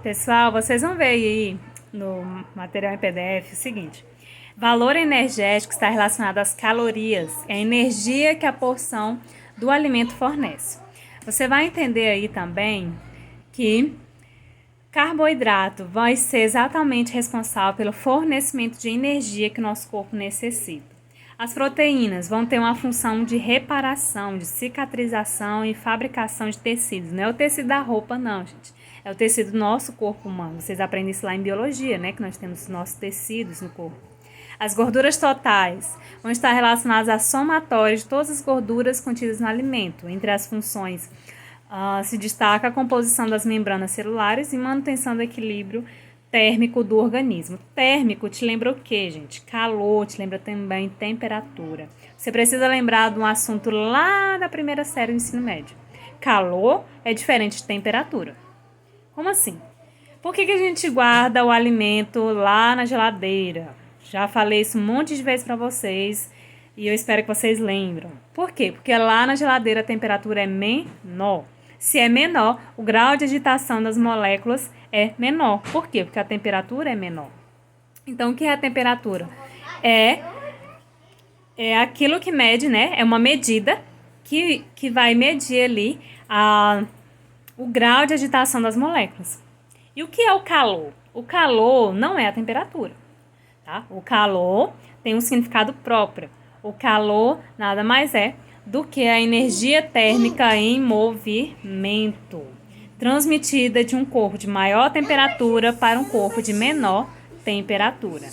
Pessoal, vocês vão ver aí no material em PDF o seguinte: valor energético está relacionado às calorias, é a energia que a porção do alimento fornece. Você vai entender aí também que carboidrato vai ser exatamente responsável pelo fornecimento de energia que o nosso corpo necessita. As proteínas vão ter uma função de reparação, de cicatrização e fabricação de tecidos. Não é o tecido da roupa, não, gente. É o tecido do nosso corpo humano. Vocês aprendem isso lá em biologia, né? Que nós temos nossos tecidos no corpo. As gorduras totais vão estar relacionadas à somatória de todas as gorduras contidas no alimento. Entre as funções se destaca a composição das membranas celulares e manutenção do equilíbrio térmico do organismo. Térmico te lembra o quê, gente? Calor, te lembra também temperatura. Você precisa lembrar de um assunto lá da primeira série do ensino médio. Calor é diferente de temperatura. Como assim? Por que a gente guarda o alimento lá na geladeira? Já falei isso um monte de vezes para vocês e eu espero que vocês lembram. Por quê? Porque lá na geladeira a temperatura é menor. Se é menor, o grau de agitação das moléculas é menor. Por quê? Porque a temperatura é menor. Então, o que é a temperatura? É aquilo que mede, né? É uma medida que vai medir ali o grau de agitação das moléculas. E o que é o calor? O calor não é a temperatura, tá? O calor tem um significado próprio. O calor nada mais é do que a energia térmica em movimento, transmitida de um corpo de maior temperatura para um corpo de menor temperatura.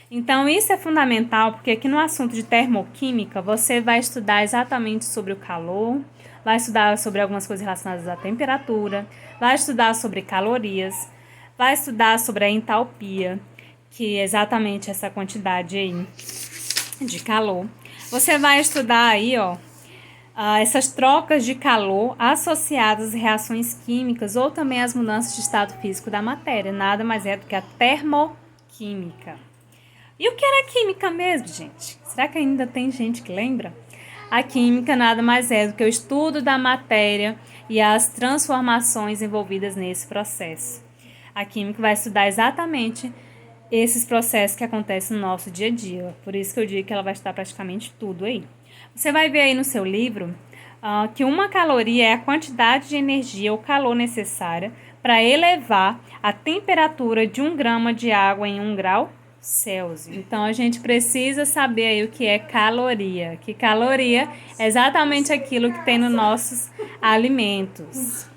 Então, isso é fundamental porque aqui no assunto de termoquímica, você vai estudar exatamente sobre o calor, vai estudar sobre algumas coisas relacionadas à temperatura, vai estudar sobre calorias, vai estudar sobre a entalpia, que é exatamente essa quantidade aí de calor. Você vai estudar aí, essas trocas de calor associadas às reações químicas ou também às mudanças de estado físico da matéria. Nada mais é do que a termoquímica. E o que era química mesmo, gente? Será que ainda tem gente que lembra? A química nada mais é do que o estudo da matéria e as transformações envolvidas nesse processo. A química vai estudar exatamente esses processos que acontecem no nosso dia a dia. Por isso que eu digo que ela vai estudar praticamente tudo aí. Você vai ver aí no seu livro que uma caloria é a quantidade de energia ou calor necessária para elevar a temperatura de 1 grama de água em 1 grau Celsius. Então, a gente precisa saber aí o que é caloria. Que caloria é exatamente aquilo que tem nos nossos alimentos.